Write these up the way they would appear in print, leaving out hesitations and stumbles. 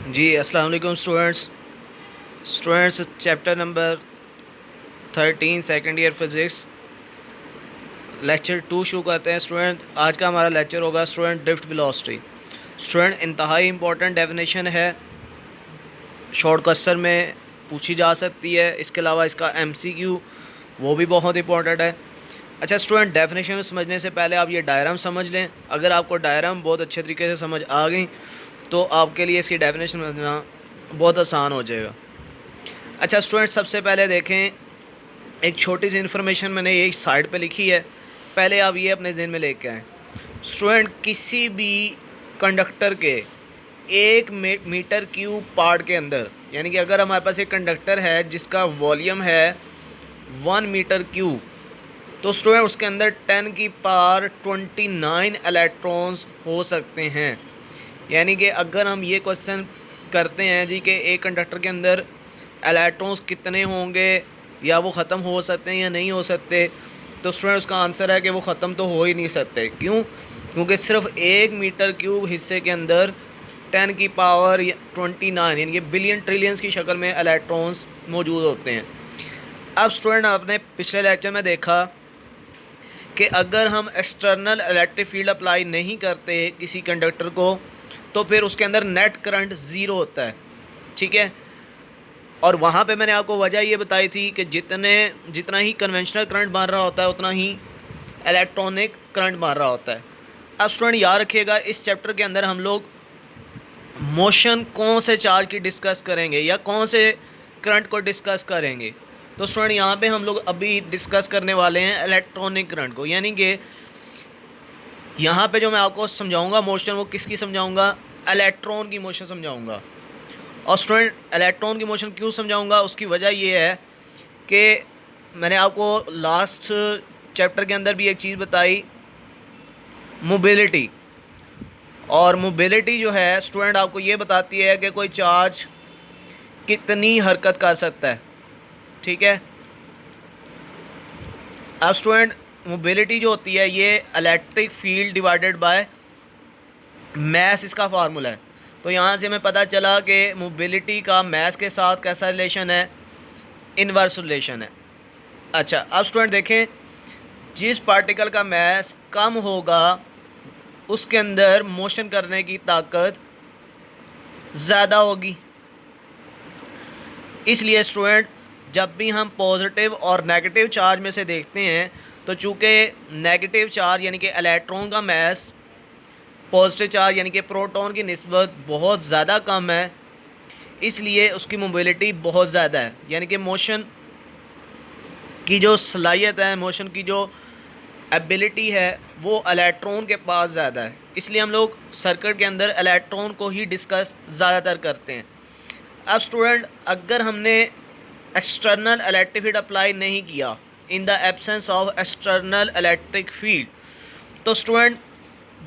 जी अस्सलाम वालेकुम students chapter number 13 second year physics lecture 2 शुरू करते हैं। स्टूडेंट आज का हमारा लेक्चर होगा स्टूडेंट ड्रिफ्ट वेलोसिटी। स्टूडेंट इंतहाई इम्पोर्टेंट डेफिनेशन है, शॉर्ट क्वेश्चन में पूछी जा सकती है। इसके अलावा इसका एमसीक्यू वो भी बहुत इंपॉर्टेंट है। अच्छा स्टूडेंट, डेफिनेशन समझने से पहले आप ये डायग्राम समझ लें। अगर आपको डायग्राम बहुत अच्छे तरीके से समझ आ गई तो आपके लिए इसकी डेफिनेशन समझना बहुत आसान हो जाएगा। अच्छा स्टूडेंट, सबसे पहले देखें, एक छोटी सी इन्फॉर्मेशन मैंने एक साइड पे लिखी है, पहले आप ये अपने जहन में लेके आएँ। स्टूडेंट, किसी भी कंडक्टर के 1 मीटर क्यूब पार्ट के अंदर, यानी कि अगर हमारे पास एक कंडक्टर है जिसका वॉल्यूम है 1 मीटर क्यूब, तो स्टूडेंट उसके अंदर 10 की पावर 29 इलेक्ट्रॉन्स हो सकते हैं। यानी कि अगर हम ये क्वेश्चन करते हैं जी कि एक कंडक्टर के अंदर इलेक्ट्रॉन्स कितने होंगे या वो ख़त्म हो सकते हैं या नहीं हो सकते, तो स्टूडेंट उसका आंसर है कि वो ख़त्म तो हो ही नहीं सकते। क्यों? क्योंकि सिर्फ 1 मीटर क्यूब हिस्से के अंदर 10 की पावर 29 यानी कि बिलियन ट्रिलियंस की शक्ल में इलेक्ट्रॉन्स मौजूद होते हैं। अब स्टूडेंट, आपने पिछले लेक्चर में देखा कि अगर हम एक्सटर्नल इलेक्ट्रिक फील्ड अप्लाई नहीं करते किसी कंडक्टर को तो फिर उसके अंदर नेट करंट ज़ीरो होता है। ठीक है, और वहाँ पे मैंने आपको वजह ये बताई थी कि जितना ही कन्वेंशनल करंट मार रहा होता है उतना ही इलेक्ट्रॉनिक करंट मार रहा होता है। अब स्टूडेंट याद रखिएगा, इस चैप्टर के अंदर हम लोग मोशन कौन से चार्ज की डिस्कस करेंगे या कौन से करंट को डिस्कस करेंगे। तो स्टूडेंट यहाँ पे हम लोग अभी डिस्कस करने वाले हैं इलेक्ट्रॉनिक करंट को, यानी कि यहाँ पे जो मैं आपको समझाऊंगा मोशन, वो किसकी समझाऊंगा? इलेक्ट्रॉन की मोशन समझाऊंगा। और स्टूडेंट, इलेक्ट्रॉन की मोशन क्यों समझाऊंगा? उसकी वजह ये है कि मैंने आपको लास्ट चैप्टर के अंदर भी एक चीज़ बताई, मोबिलिटी। और मोबिलिटी जो है स्टूडेंट आपको ये बताती है कि कोई चार्ज कितनी हरकत कर सकता है। ठीक है, अब स्टूडेंट मोबिलिटी जो होती है ये electric field divided by mass, इसका फार्मूला है। तो यहाँ से हमें पता चला कि मोबिलिटी का मैस के साथ कैसा रिलेशन है? इनवर्स रिलेशन है। अच्छा, अब स्टूडेंट देखें, जिस पार्टिकल का मैस कम होगा उसके अंदर मोशन करने की ताकत ज़्यादा होगी। इसलिए स्टूडेंट, जब भी हम पॉजिटिव और नेगेटिव चार्ज में से देखते हैं तो चूँकि नेगेटिव चार्ज यानी कि इलेक्ट्रॉन का मैस पॉजिटिव चार्ज यानी कि प्रोटॉन की निस्बत बहुत ज़्यादा कम है, इसलिए उसकी मोबिलिटी बहुत ज़्यादा है। यानी कि मोशन की जो सलाहियत है, मोशन की जो एबिलिटी है, वो इलेक्ट्रॉन के पास ज़्यादा है। इसलिए हम लोग सर्किट के अंदर इलेक्ट्रॉन को ही डिस्कस ज़्यादातर करते हैं। अब स्टूडेंट, अगर हमने एक्सटर्नल इलेक्ट्रिक फील्ड अप्लाई नहीं किया, in the absence of external electric field, तो स्टूडेंट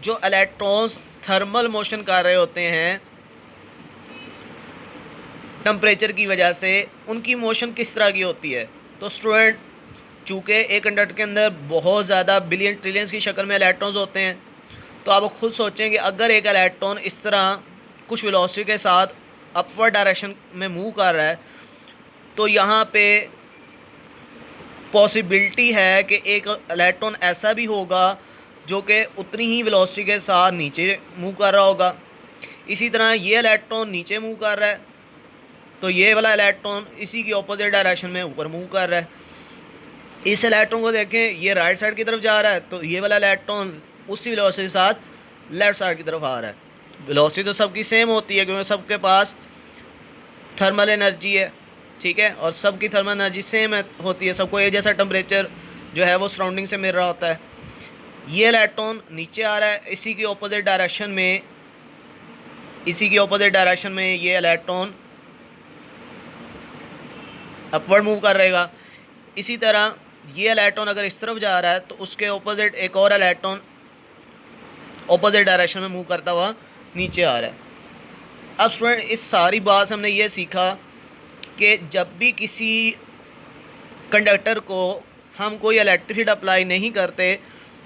जो इलेक्ट्रॉन्स थर्मल मोशन कर रहे होते हैं टेम्परेचर की वजह से, उनकी मोशन किस तरह की होती है? तो स्टूडेंट, चूँकि एक कंडक्टर के अंदर बहुत ज़्यादा बिलियन ट्रिलियंस की शक्ल में इलेक्ट्रॉन्स होते हैं, तो आप खुद सोचें कि अगर एक इलेक्ट्रॉन इस तरह कुछ वेलोसिटी के साथ अपवर्ड डायरेक्शन में मूव कर रहा है, तो यहाँ पे पॉसिबिलिटी है कि एक इलेक्ट्रॉन ऐसा भी होगा जो कि उतनी ही वेलोसिटी के साथ नीचे मूव कर रहा होगा। इसी तरह ये इलेक्ट्रॉन नीचे मूव कर रहा है तो ये वाला इलेक्ट्रॉन इसी की ऑपोजिट डायरेक्शन में ऊपर मूव कर रहा है। इस इलेक्ट्रॉन को देखें, ये राइट साइड की तरफ जा रहा है तो ये वाला इलेक्ट्रॉन उसी वेलोसिटी के साथ लेफ़्ट साइड की तरफ आ रहा है। वेलोसिटी तो सबकी सेम होती है क्योंकि सबके पास थर्मल एनर्जी है। ठीक है, और सबकी थर्मल एनर्जी सेम होती है, सबको एक जैसा टेम्परेचर जो है वो सराउंडिंग से मिल रहा होता है। ये इलेक्ट्रॉन नीचे आ रहा है, इसी की ऑपोजिट डायरेक्शन में ये इलेक्ट्रॉन अपवर्ड मूव कर रहेगा। इसी तरह ये इलेक्ट्रॉन अगर इस तरफ जा रहा है तो उसके ऑपोजिट एक और इलेक्ट्रॉन ऑपोजिट डायरेक्शन में मूव करता हुआ नीचे आ रहा है। अब स्टूडेंट, इस सारी बात से हमने ये सीखा कि जब भी किसी कंडक्टर को हम कोई इलेक्ट्रिक फील्ड अप्लाई नहीं करते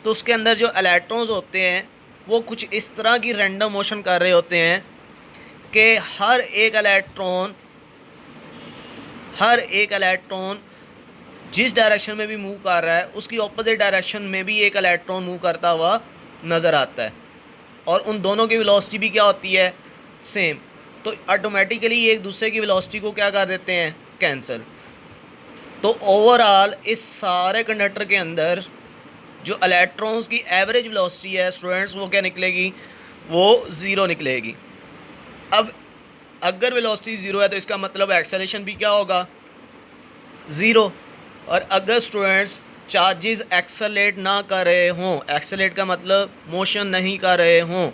तो उसके अंदर जो इलेक्ट्रॉन्स होते हैं वो कुछ इस तरह की रैंडम मोशन कर रहे होते हैं कि हर एक इलेक्ट्रॉन जिस डायरेक्शन में भी मूव कर रहा है उसकी ऑपोजिट डायरेक्शन में भी एक इलेक्ट्रॉन मूव करता हुआ नज़र आता है, और उन दोनों की वेलोसिटी भी क्या होती है, सेम। तो ऑटोमेटिकली एक दूसरे की वेलोसिटी को क्या कर देते हैं, कैंसिल। तो ओवरऑल इस सारे कंडक्टर के अंदर जो इलेक्ट्रॉन्स की एवरेज वेलोसिटी है स्टूडेंट्स, वो क्या निकलेगी, वो ज़ीरो निकलेगी। अब अगर वेलोसिटी ज़ीरो है तो इसका मतलब एक्सेलरेशन भी क्या होगा, ज़ीरो। और अगर स्टूडेंट्स चार्जेस एक्सेलेरेट ना कर रहे हों, एक्सेलेरेट का मतलब मोशन नहीं कर रहे हों,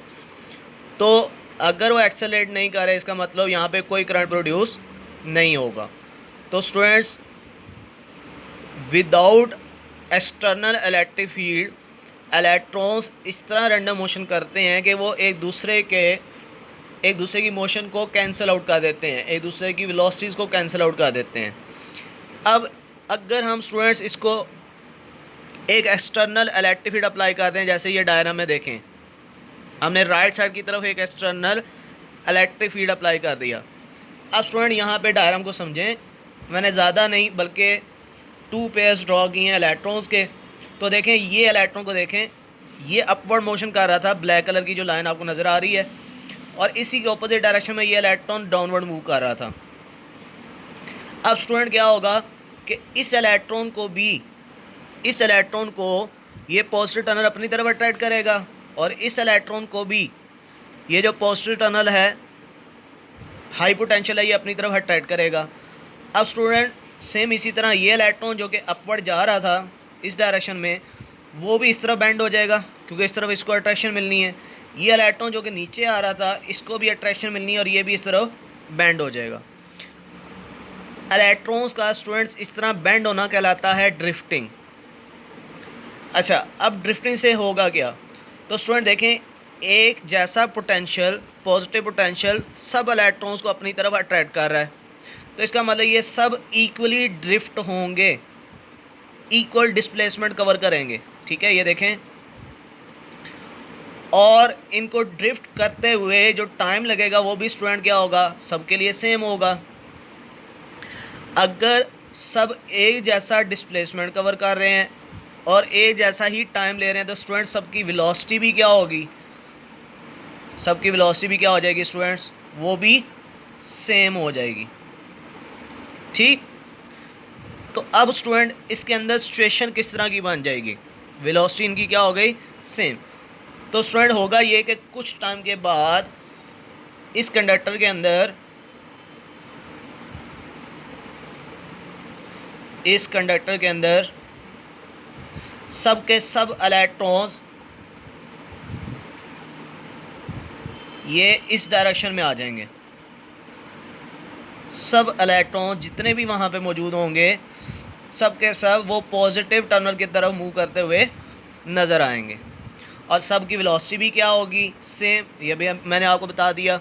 तो अगर वो एक्सेलेरेट नहीं कर रहे इसका मतलब यहाँ पे कोई करंट प्रोड्यूस नहीं होगा। तो students without external electric field electrons इस तरह रैंडम मोशन करते हैं कि वो एक दूसरे की मोशन को कैंसिल आउट कर देते हैं, एक दूसरे की वेलोसिटीज़ को कैंसिल आउट कर देते हैं। अब अगर हम स्टूडेंट्स इसको एक एक्सटर्नल इलेक्ट्रिक फील्ड अप्लाई करते हैं, जैसे ये डायग्राम में देखें, हमने राइट साइड की तरफ एक एक्सटर्नल इलेक्ट्रिक फील्ड अप्लाई कर दिया। अब स्टूडेंट यहाँ पे डायग्राम को समझें, मैंने ज़्यादा नहीं बल्कि 2 पेयर्स ड्रॉ किए हैं इलेक्ट्रॉन्स के। तो देखें ये इलेक्ट्रॉन को देखें, ये अपवर्ड मोशन कर रहा था, ब्लैक कलर की जो लाइन आपको नज़र आ रही है, और इसी के ऑपोजिट डायरेक्शन में ये इलेक्ट्रॉन डाउनवर्ड मूव कर रहा था। अब स्टूडेंट क्या होगा कि इस इलेक्ट्रॉन को ये पॉजिटिव टनल अपनी तरफ अट्रैक्ट करेगा, और इस इलेक्ट्रॉन को भी ये जो पॉजिटिव टनल है, हाई पोटेंशियल है, ये अपनी तरफ अट्रैक्ट करेगा। अब स्टूडेंट सेम इसी तरह ये इलेक्ट्रॉन जो कि अपवर्ड जा रहा था इस डायरेक्शन में, वो भी इस तरफ बेंड हो जाएगा क्योंकि इस तरफ इसको अट्रैक्शन मिलनी है। ये इलेक्ट्रॉन जो कि नीचे आ रहा था इसको भी अट्रैक्शन मिलनी है, और ये भी इस तरफ बेंड हो जाएगा। इलेक्ट्रॉन्स का स्टूडेंट्स इस तरह बेंड होना कहलाता है ड्रिफ्टिंग। अच्छा, अब ड्रिफ्टिंग से होगा क्या, तो स्टूडेंट देखें, एक जैसा पोटेंशियल, पॉजिटिव पोटेंशियल सब इलेक्ट्रॉन्स को अपनी तरफ अट्रैक्ट कर रहा है, तो इसका मतलब ये सब इक्वली ड्रिफ्ट होंगे, इक्वल डिस्प्लेसमेंट कवर करेंगे। ठीक है, ये देखें, और इनको ड्रिफ्ट करते हुए जो टाइम लगेगा वो भी स्टूडेंट क्या होगा, सबके लिए सेम होगा। अगर सब एक जैसा डिस्प्लेसमेंट कवर कर रहे हैं और एक जैसा ही टाइम ले रहे हैं, तो स्टूडेंट सबकी वेलोसिटी भी क्या होगी, सबकी वेलोसिटी भी क्या हो जाएगी स्टूडेंट्स, वो भी सेम हो जाएगी। ठीक, तो अब स्टूडेंट इसके अंदर सिचुएशन किस तरह की बन जाएगी, वेलोसिटी इनकी क्या हो गई, सेम। तो स्टूडेंट होगा ये कि कुछ टाइम के बाद इस कंडक्टर के अंदर सब के सब इलेक्ट्रॉन्स ये इस डायरेक्शन में आ जाएंगे। सब इलेक्ट्रॉन जितने भी वहाँ पे मौजूद होंगे सब के सब वो पॉजिटिव टर्मिनल की तरफ मूव करते हुए नज़र आएंगे, और सब की वेलोसिटी भी क्या होगी, सेम। ये भी मैंने आपको बता दिया।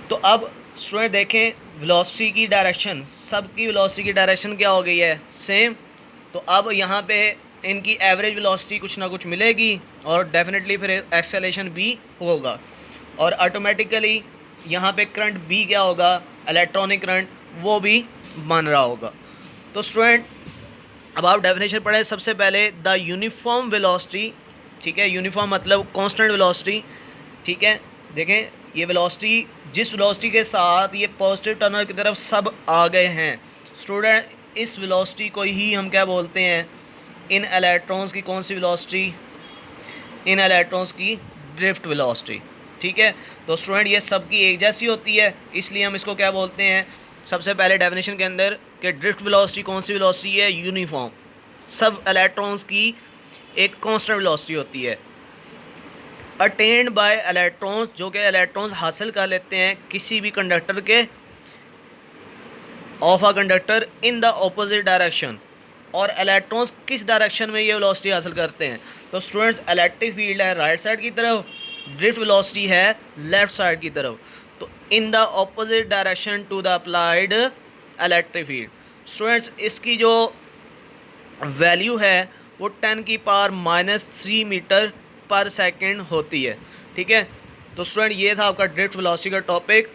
तो अब स्टूडेंट देखें, वेलोसिटी की डायरेक्शन, सब की वेलोसिटी की डायरेक्शन क्या हो गई है, सेम। तो अब यहाँ पे इनकी एवरेज वेलोसिटी कुछ ना कुछ मिलेगी, और डेफिनेटली फिर एक्सेलरेशन भी होगा, और ऑटोमेटिकली यहाँ पे करंट भी क्या होगा, इलेक्ट्रॉनिक करंट, वो भी बन रहा होगा। तो स्टूडेंट अब आप डेफिनेशन पढ़ें। सबसे पहले द यूनिफॉर्म वेलोसिटी, ठीक है, यूनिफॉर्म मतलब कांस्टेंट वेलोसिटी। ठीक है, देखें ये वेलोसिटी, जिस वेलोसिटी के साथ ये पॉजिटिव टर्मिनल की तरफ सब आ गए हैं स्टूडेंट, इस वेलोसिटी को ही हम क्या बोलते हैं, इन इलेक्ट्रॉन्स की कौन सी वेलोसिटी, इन इलेक्ट्रॉन्स की ड्रिफ्ट वेलोसिटी। ठीक है, तो स्टूडेंट ये सब की एक जैसी होती है, इसलिए हम इसको क्या बोलते हैं, सबसे पहले डेफिनेशन के अंदर कि ड्रिफ्ट वेलोसिटी कौन सी वेलोसिटी है, यूनिफॉर्म, सब इलेक्ट्रॉन्स की एक कांस्टेंट वेलोसिटी होती है। अटेन्ड बाय इलेक्ट्रॉन्स, जो कि इलेक्ट्रॉन्स हासिल कर लेते हैं किसी भी कंडक्टर के, of a conductor in the opposite direction. और इलेक्ट्रॉन्स किस डायरेक्शन में ये वेलोसिटी हासिल करते हैं, तो स्टूडेंट्स इलेक्ट्रिक फील्ड है राइट साइड की तरफ, ड्रिफ्ट वेलोसिटी है लेफ़्ट साइड की तरफ, तो in the opposite direction to the applied electric field. Students इसकी जो वैल्यू है वो 10⁻³ मीटर पर सेकंड होती है। ठीक है, तो स्टूडेंट ये था आपका ड्रिफ्ट वेलोसिटी का टॉपिक।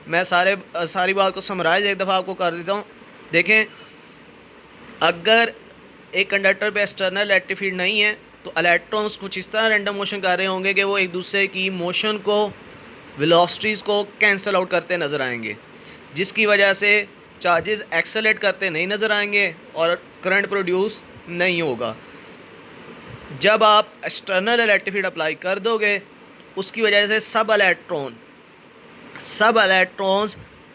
मैं सारी बात को समराइज एक दफ़ा आपको कर देता हूँ। देखें, अगर एक कंडक्टर पे एक्सटर्नल इलेक्ट्रिक फील्ड नहीं है तो इलेक्ट्रॉन्स कुछ इस तरह रैंडम मोशन कर रहे होंगे कि वो एक दूसरे की मोशन को, वेलोसिटीज़ को कैंसिल आउट करते नज़र आएंगे, जिसकी वजह से चार्जेस एक्सेलेरेट करते नहीं नज़र आएंगे और करंट प्रोड्यूस नहीं होगा। जब आप एक्सटर्नल इलेक्ट्रिक फील्ड अप्लाई कर दोगे, उसकी वजह से सब इलेक्ट्रॉन्स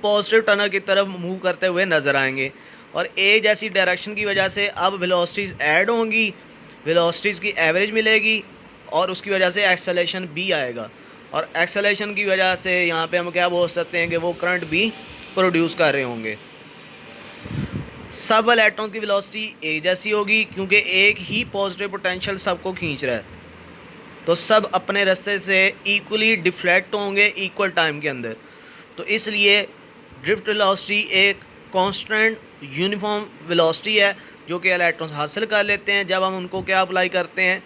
पॉजिटिव टर्नर की तरफ मूव करते हुए नज़र आएंगे और एक जैसी डायरेक्शन की वजह से अब वेलोसिटीज़ ऐड होंगी, वेलोसिटीज़ की एवरेज मिलेगी और उसकी वजह से एक्सेलरेशन भी आएगा और एक्सेलरेशन की वजह से यहाँ पे हम क्या बोल सकते हैं कि वो करंट भी प्रोड्यूस कर रहे होंगे। सब इलेक्ट्रॉन्स की वेलोसिटी एक जैसी होगी क्योंकि एक ही पॉजिटिव पोटेंशियल सबको खींच रहा है, तो सब अपने रास्ते से इक्वली डिफ्लेक्ट होंगे इक्वल टाइम के अंदर। तो इसलिए ड्रिफ्ट वेलोसिटी एक कांस्टेंट यूनिफॉर्म वेलोसिटी है जो कि इलेक्ट्रॉन्स हासिल कर लेते हैं जब हम उनको क्या अप्लाई करते हैं,